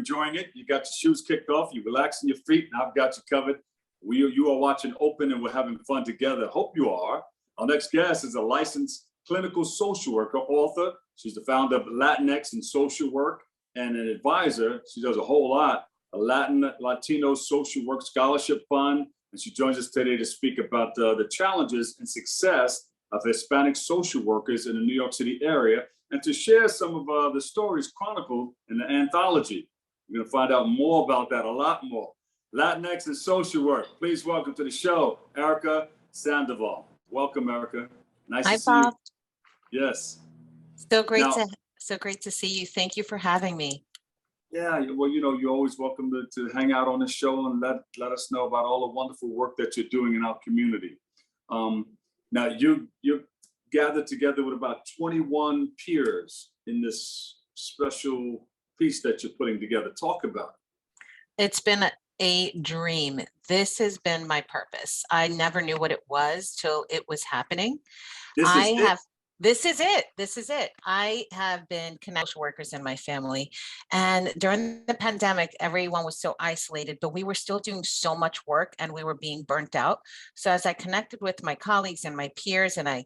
enjoying it. You got your shoes kicked off, you relaxing your feet, and I've got you covered. You are watching Open, and we're having fun together. Hope you are. Our next guest is a licensed clinical social worker, author. She's the founder of Latinx and Social Work and an advisor. She does a whole lot. A Latino Social Work Scholarship Fund. And she joins us today to speak about the challenges and success of Hispanic social workers in the New York City area, and to share some of the stories chronicled in the anthology. We're going to find out more about that, a lot more. Latinx and social work. Please welcome to the show, Erica Sandoval. Welcome, Erica. Nice Hi, to see Bob. you. Yes. So great to see you. Thank you for having me. Yeah, well, you're always welcome to hang out on the show and let us know about all the wonderful work that you're doing in our community. Now, you're gathered together with about 21 peers in this special piece that you're putting together. Talk about it. It's been a dream. This has been my purpose. I never knew what it was till it was happening. This is it. I have been connected with social workers in my family. And during the pandemic, everyone was so isolated, but we were still doing so much work and we were being burnt out. So as I connected with my colleagues and my peers, and I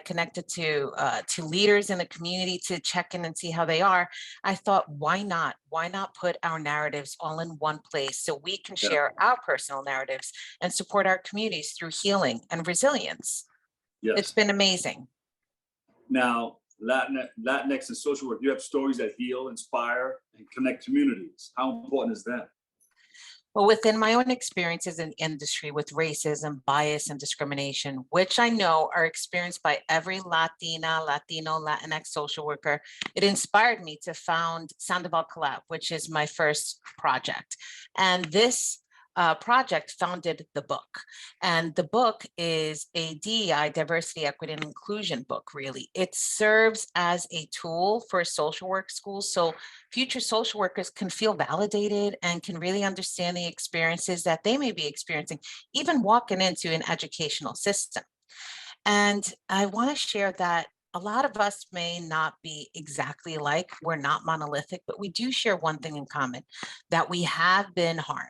connected to leaders in the community to check in and see how they are, I thought, why not? Why not put our narratives all in one place so we can share our personal narratives and support our communities through healing and resilience? Yes. It's been amazing. Now, Latinx and social work, you have stories that heal, inspire, and connect communities. How important is that? Well, within my own experiences in industry with racism, bias, and discrimination, which I know are experienced by every Latina, Latino, Latinx social worker, it inspired me to found Sandoval Collab, which is my first project. And this project founded the book. And the book is a DEI, diversity, equity, and inclusion book, really. It serves as a tool for social work schools so future social workers can feel validated and can really understand the experiences that they may be experiencing, even walking into an educational system. And I want to share that a lot of us may not be exactly alike. We're not monolithic, but we do share one thing in common, that we have been harmed,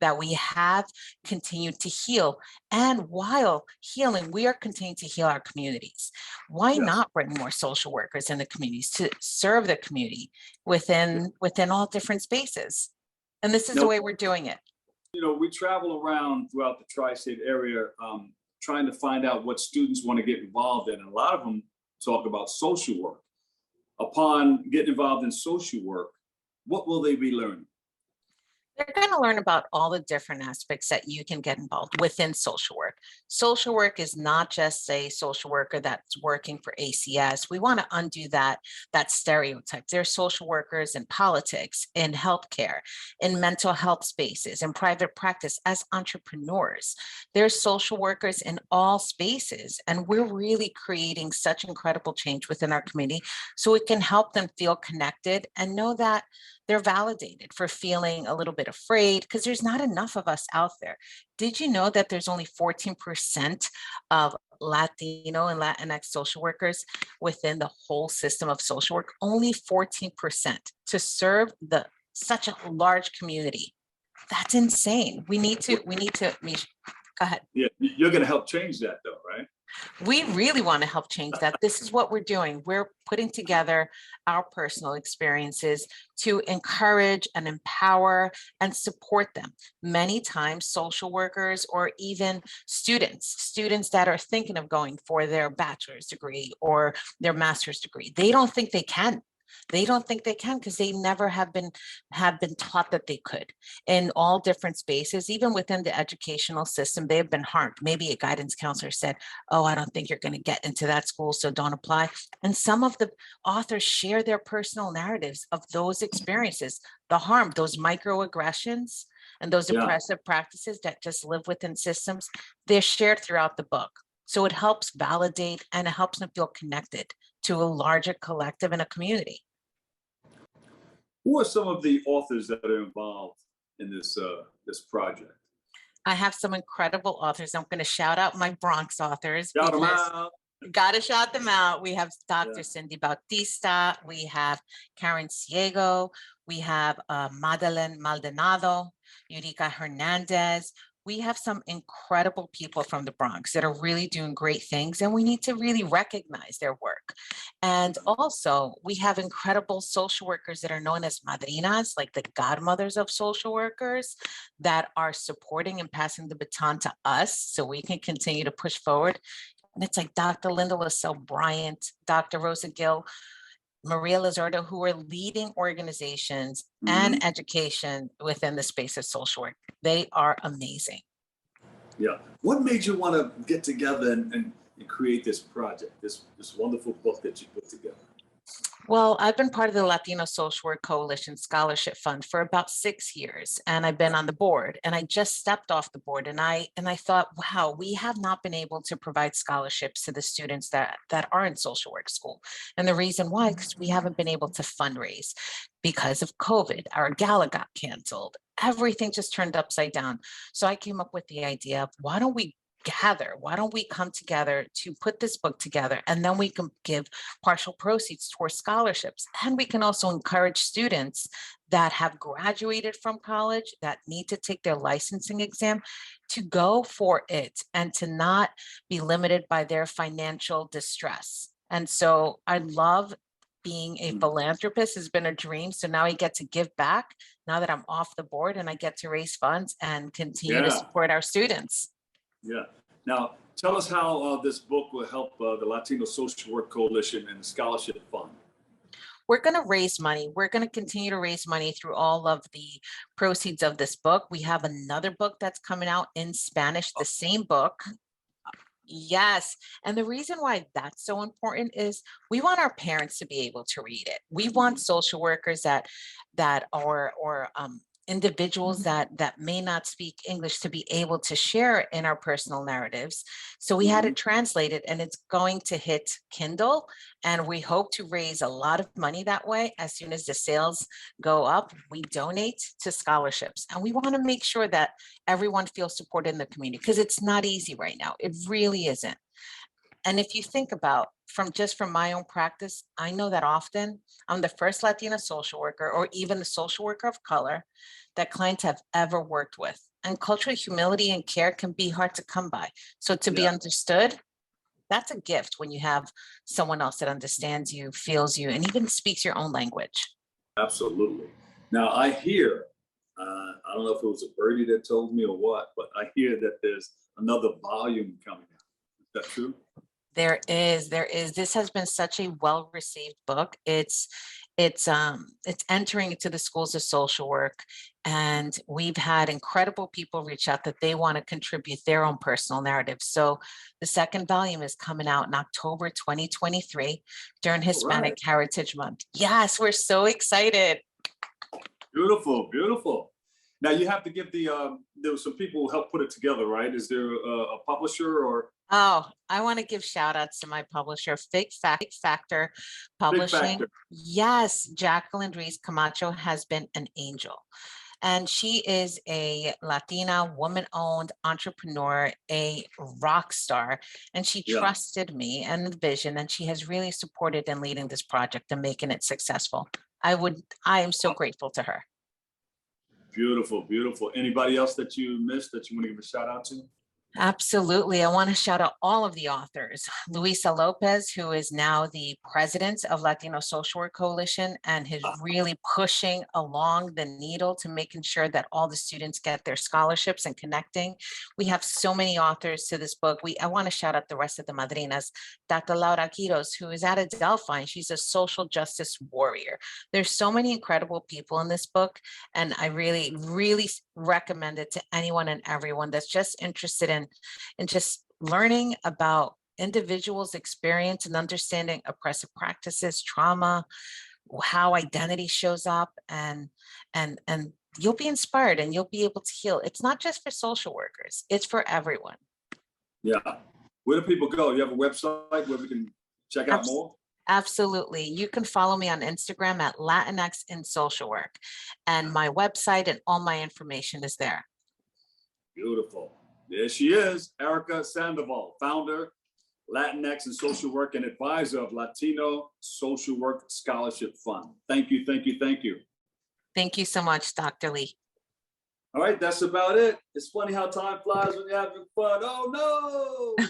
that we have continued to heal. And while healing, we are continuing to heal our communities. Why not bring more social workers in the communities to serve the community within all different spaces? And this is the way we're doing it. We travel around throughout the tri-state area trying to find out what students want to get involved in. And a lot of them talk about social work. Upon getting involved in social work, what will they be learning? They're going to learn about all the different aspects that you can get involved within social work. Social work is not just a social worker that's working for ACS. We want to undo that stereotype. There are social workers in politics, in healthcare, in mental health spaces, in private practice, as entrepreneurs. There's social workers in all spaces, and we're really creating such incredible change within our community so it can help them feel connected and know that they're validated for feeling a little bit afraid, because there's not enough of us out there. Did you know that there's only 14% of Latino and Latinx social workers within the whole system of social work? Only 14% to serve such a large community. That's insane. We need to, go ahead. Yeah, you're going to help change that though, right? We really want to help change that. This is what we're doing. We're putting together our personal experiences to encourage and empower and support them. Many times social workers or even students that are thinking of going for their bachelor's degree or their master's degree, they don't think they can. They don't think they can because they never have been taught that they could. In all different spaces, even within the educational system, they have been harmed. Maybe a guidance counselor said, oh, I don't think you're going to get into that school, so don't apply. And some of the authors share their personal narratives of those experiences, the harm, those microaggressions, and those oppressive practices that just live within systems. They're shared throughout the book. So it helps validate and it helps them feel connected to a larger collective and a community. Who are some of the authors that are involved in this project? I have some incredible authors. I'm going to shout out my Bronx authors. Shout them out. Gotta shout them out. We have Dr. Yeah. Cindy Bautista, we have Karen Ciego, we have Madeleine Maldonado, Eureka Hernandez. We have some incredible people from the Bronx that are really doing great things, and we need to really recognize their work. And also, we have incredible social workers that are known as madrinas, like the godmothers of social workers, that are supporting and passing the baton to us so we can continue to push forward. And it's like Dr. Linda LaSalle Bryant, Dr. Rosa Gill, Maria Lizardo, who are leading organizations and education within the space of social work. They are amazing. Yeah. What made you want to get together and create this project, this wonderful book that you put together? Well, I've been part of the Latino Social Work Coalition Scholarship Fund for about 6 years, and I've been on the board, and I just stepped off the board, and I thought, wow, we have not been able to provide scholarships to the students that are in social work school. And the reason why, because we haven't been able to fundraise because of COVID. Our gala got canceled. Everything just turned upside down. So I came up with the idea of, why don't we gather? Why don't we come together to put this book together, and then we can give partial proceeds towards scholarships. And we can also encourage students that have graduated from college that need to take their licensing exam to go for it and to not be limited by their financial distress. And so I love being a philanthropist. Has been a dream. So now I get to give back now that I'm off the board, and I get to raise funds and continue to support our students. Yeah. Now, tell us how this book will help the Latino Social Work Coalition and the Scholarship Fund. We're going to raise money. We're going to continue to raise money through all of the proceeds of this book. We have another book that's coming out in Spanish, the same book. Yes. And the reason why that's so important is we want our parents to be able to read it. We want social workers that are individuals that may not speak English to be able to share in our personal narratives. So we had it translated, and it's going to hit Kindle, and we hope to raise a lot of money that way. As soon as the sales go up, we donate to scholarships, and we want to make sure that everyone feels supported in the community, because it's not easy right now. It really isn't. And if you think about from my own practice, I know that often I'm the first Latina social worker, or even the social worker of color, that clients have ever worked with. And cultural humility and care can be hard to come by. So to be understood, that's a gift when you have someone else that understands you, feels you, and even speaks your own language. Absolutely. Now I hear, I don't know if it was a birdie that told me or what, but I hear that there's another volume coming out. Is that true? There is. This has been such a well-received book. It's entering into the schools of social work, and we've had incredible people reach out that they want to contribute their own personal narrative. So the second volume is coming out in October 2023 during Hispanic Heritage Month. Yes, we're so excited. Beautiful, beautiful. Now you have to give there were some people who helped put it together, right? Is there a publisher or? Oh, I want to give shout outs to my publisher, Fig Factor Publishing. Big Factor. Yes, Jacqueline Ruiz Camacho has been an angel. And she is a Latina woman-owned entrepreneur, a rock star, and she trusted me and the vision, and she has really supported in leading this project and making it successful. I am so grateful to her. Beautiful, beautiful. Anybody else that you missed that you want to give a shout out to? Absolutely. I want to shout out all of the authors. Luisa Lopez, who is now the president of Latino Social Work Coalition and is really pushing along the needle to making sure that all the students get their scholarships and connecting. We have so many authors to this book. I want to shout out the rest of the madrinas. Dr. Laura Quiros, who is at Adelphi, and she's a social justice warrior. There's so many incredible people in this book, and I really, really recommend it to anyone and everyone that's just interested in just learning about individuals' experience and understanding oppressive practices, trauma, how identity shows up, and you'll be inspired and you'll be able to heal. It's not just for social workers, it's for everyone. Yeah. Where do people go? You have a website where we can check out more? Absolutely. You can follow me on Instagram at Latinx in Social Work, and my website and all my information is there. Beautiful. There she is, Erica Sandoval, founder Latinx and Social Work, and advisor of Latino Social Work Scholarship Fund. Thank you, thank you, thank you. Thank you so much, Dr. Lee. All right, that's about it. It's funny how time flies when you're having fun. Oh no!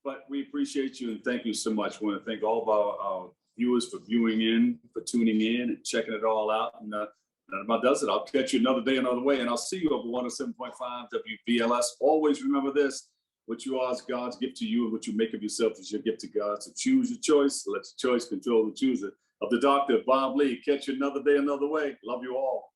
But we appreciate you and thank you so much. We want to thank all of our viewers for viewing in, for tuning in and checking it all out. And that about does it. I'll catch you another day, another way, and I'll see you over 107.5 WVLS. Always remember this: what you are is God's gift to you, and what you make of yourself is your gift to God. So choose your choice. Let your choice control the chooser. Of the Dr. Bob Lee. Catch you another day, another way. Love you all.